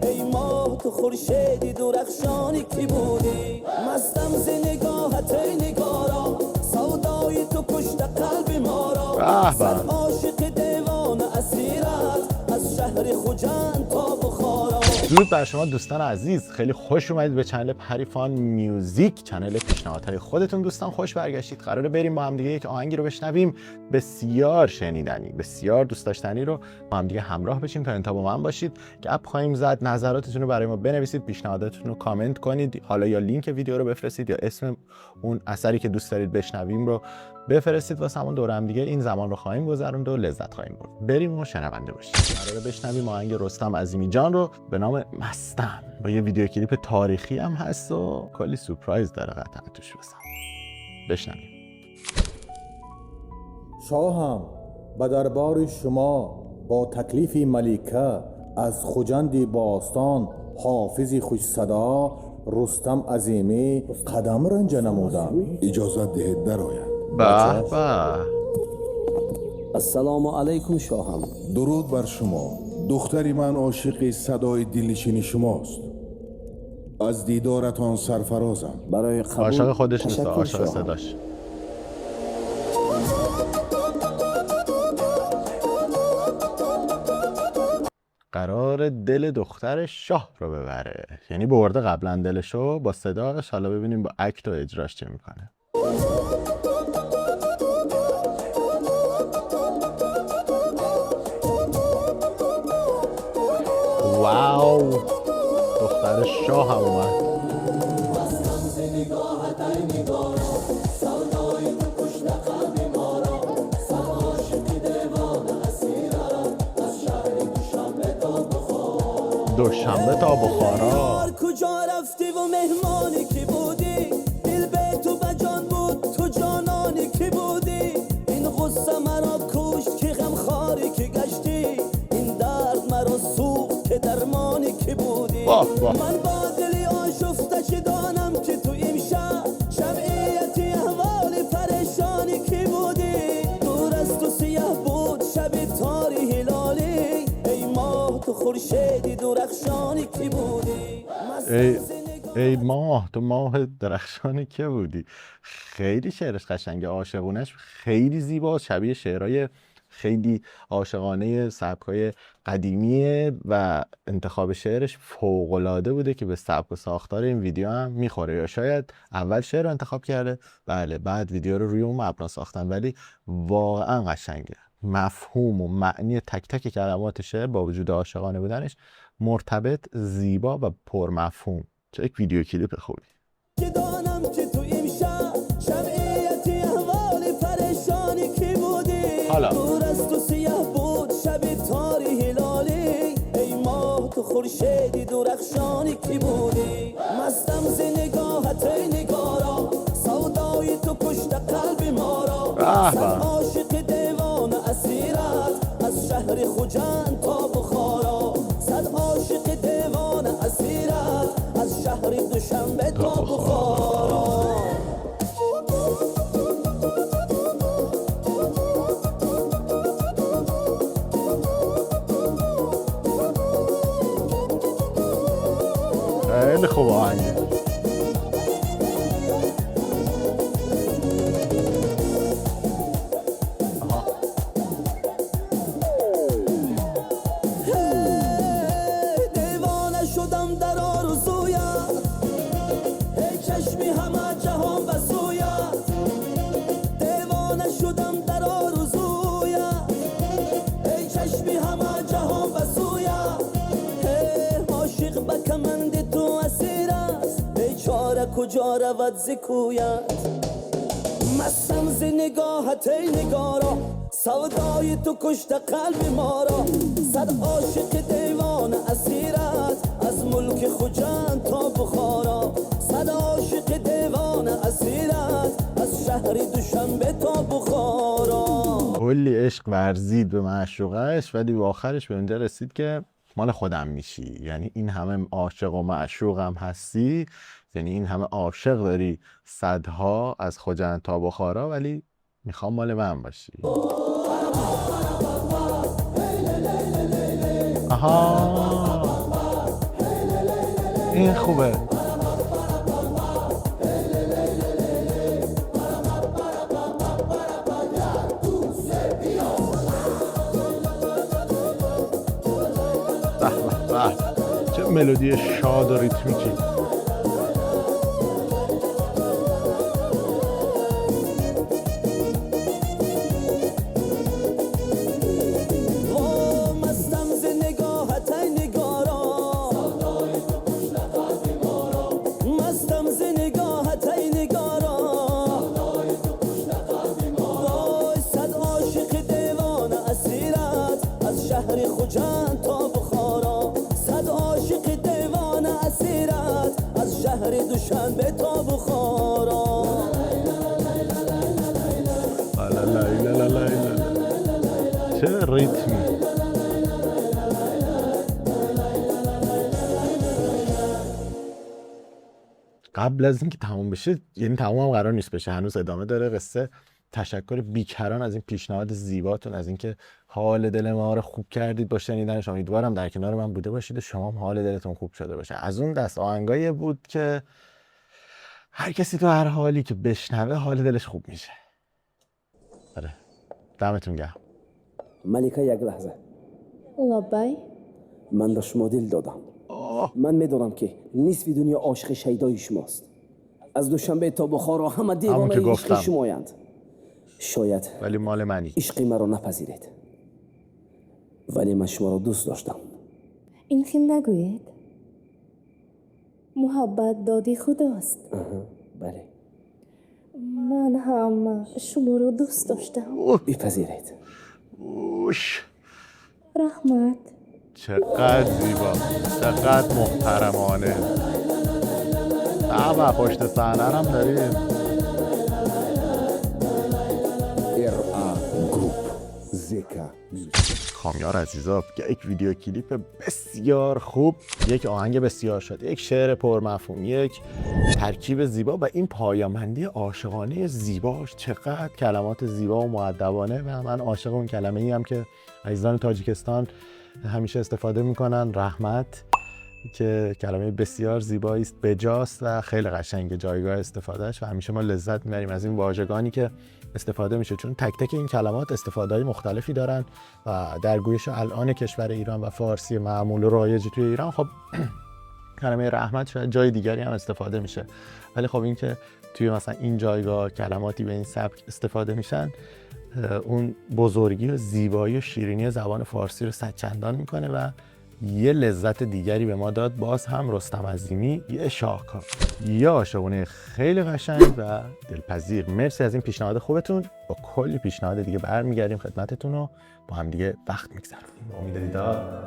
ای ماه تو خورشیدی درخشانی کی بودی مستم ز نگاهت ای نگارا سودای تو کشت قلب ما را صد عاشق دیوان اسیرت از شهر خوجند تا بخارا. درود بر شما دوستان عزیز، خیلی خوش اومدید به چنل پریفان میوزیک، چنل پیشنهادهای خودتون. دوستان خوش برگشتید. قراره بریم با هم دیگه یک آهنگی رو بشنویم بسیار شنیدنی، بسیار دوست داشتنی رو با هم دیگه همراه بشیم تا انتها با من باشید. گپ خواهیم زد، نظراتتون رو برای ما بنویسید، پیشنهاداتتون رو کامنت کنید، حالا یا لینک ویدیو رو بفرستید یا اسم اون اثری که دوست دارید بشنویم رو بفرستید واسه همون دور هم دیگه این زمان رو خواهیم گذروند و لذت خواهیم برد. بریم و شنونده باشیم. قراره بشنویم آهنگ رستم عظیمی جان رو به نام مستم، با یه ویدیو کلیپ تاریخی هم هست و کلی سورپرایز داره قطعا توش. بشنویم. شاهم به دربار شما با تکلیف ملیکه از خوجند باستان حافظی خوش صدا رستم عظیمی قدم رنج نمودم. اجازت دهید درآید. به به. السلام علیکم شاهم. درود بر شما. دختری من عاشق صدای دلنشین شماست. از دیدارتان سرفرازم. برای قبول عاشق خودش نیست، تشکر عاشق شاهم. صداش. قرار دل دختر شاه رو ببره، یعنی برده قبلا دلشو با صداش، حالا ببینیم با اکت و اجراش چه میکنه. واو، دختر شاه هم اومد. دوشنبه تا بخارا. کجا رفتی و مهمانی کی بودی دل به تو بجان بود تو جانانی کی بودی این غصه مرا کشت که غم خاری که گشتی این درد مرا سوخت که درمانی کی بودی. من با دلی آشفته چه دانم که تو امشب شمعیتی احوال پریشانی کی بودی دور از تو سیاه بود شب تاری هلالی ای ماه تو خورشیدی درخشانی کی بودی. ای ماه تو ماه درخشانی که بودی. خیلی شعرش قشنگه، عاشقونش خیلی زیباست، شبیه شعرهای خیلی عاشقانه سبکای قدیمیه و انتخاب شعرش فوق‌العاده بوده که به سبک و ساختار این ویدیو هم میخوره. یا شاید اول شعر رو انتخاب کرده، بله، بعد ویدیو رو روی اون مبنا ساختن، ولی واقعا قشنگه. مفهوم و معنی تک تک کلمات شعر با وجود عاشقانه بودنش مرتبط، زیبا و پرمفهوم. چه یک ویدیو کلیپ خوبی. دانم که تو امشب شمعیتی احوال پریشانی کی بودی دور از تو سیاه بود شب تاری هلالی ای ماه تو خورشیدی درخشانی کی بودی مستم ز نگاهت ای نگارا سودای تو کشت قلب ما را صد عاشق دیوان اسیرت از شهر خوجند تا بخارا صد عاشق دیوان اسیرت از شهر دوشنبه تا بخارا. خیلی خوب آهنگه. دیوانه شدم در آرزویت ای چشمی همه جهان بسویت دیوانه شدم در آرزویت ای چشمی همه جهان بسویت عاشق به کمند تو اسیر است ای چاره کجا رود ز کویت مستم ز نگاهت ای نگارا سودای تو کشت قلب ما را صد عاشق دیوان اسیرت از ملک خوجند تا بخارا صد عاشق دیوان اسیرت از شهر دوشنبه تا بخارا. کلی عشق ورزید به معشوقش، ولی به آخرش به اونجا رسید که مال خودم میشی. یعنی این همه عاشق و معشوقم هستی، یعنی این همه عاشق داری، صدها از خوجند تا بخارا، ولی میخوام مال من باشی. آها، این خوبه. به به به، چه ملودی شاد و ریتمیکی. مستم ز نگاهت ای نگارا، مستم ز نگاهت ای نگارا، وای صد عاشق دیوانه اسیرت از شهر خوجند تا بخارا، صد عاشق دیوانه اسیرت از شهر دوشنبه تا بخارا. چه ریتمی. قبل از اینکه تموم بشه، یعنی تموم هم قرار نیست بشه، هنوز ادامه داره قصه. تشکر بیکران از این پیشنهاد زیباتون، از اینکه حال دل ما رو خوب کردید با شنیدنش. امیدوارم در کنار من بوده باشید و شما هم حال دلتون خوب شده باشه. از اون دست آهنگایی بود که هر کسی تو هر حالی که بشنوه حال دلش خوب میشه. آره، دمتون گرم. ملیکا یک لحظه، لبای من به شما دل دادم. من میدونم که نصف دنیا عاشق شیدای شماست. از دوشنبه تا بخارا همه دیوانه که عشق گفتم. شمایند. شاید ولی مال منی. عشق مرا نپذیرید، ولی من شما را دوست داشتم. این خیلی نگوید. محبت دادی خداست. بله، من هم شما رو دوست داشتم. بپذیرید. اوش، رحمت، چقدر زیبا، چقدر محترمانه. و پشت صحنه هم داریم. گروپ زیکا. کامیار عزیزا، یک ویدیو کلیپ بسیار خوب، یک آهنگ بسیار شاد، یک شعر پرمفهوم، یک ترکیب زیبا و این پایامندی عاشقانه زیباش. چقدر کلمات زیبا و مؤدبانه و من عاشق اون کلمه ای هم که عزیزان تاجیکستان همیشه استفاده میکنن، رحمت، که کلمه بسیار زیبایی است، بجاست و خیلی قشنگه جایگاه استفادهش و همیشه ما لذت میبریم از این واژگانی که استفاده میشه، چون تک تک این کلمات استفاده‌های مختلفی دارن و در گویش الان کشور ایران و فارسی معمول و رایج توی ایران خب کلمه رحمت شاید جای دیگری هم استفاده میشه، ولی خب این که توی مثلا این جایگاه کلماتی به این سبک استفاده میشن اون بزرگی و زیبایی و شیرینی زبان فارسی رو صدچندان میکنه و یه لذت دیگری به ما داد. باز هم رستم عظیمی یه شاهکار، یه عاشقونه خیلی قشنگ و دلپذیر. مرسی از این پیشنهاد خوبتون. با کلی پیشنهاد دیگه برمیگردیم خدمتتون و با هم دیگه وقت میگذرونیم. امید دیدار.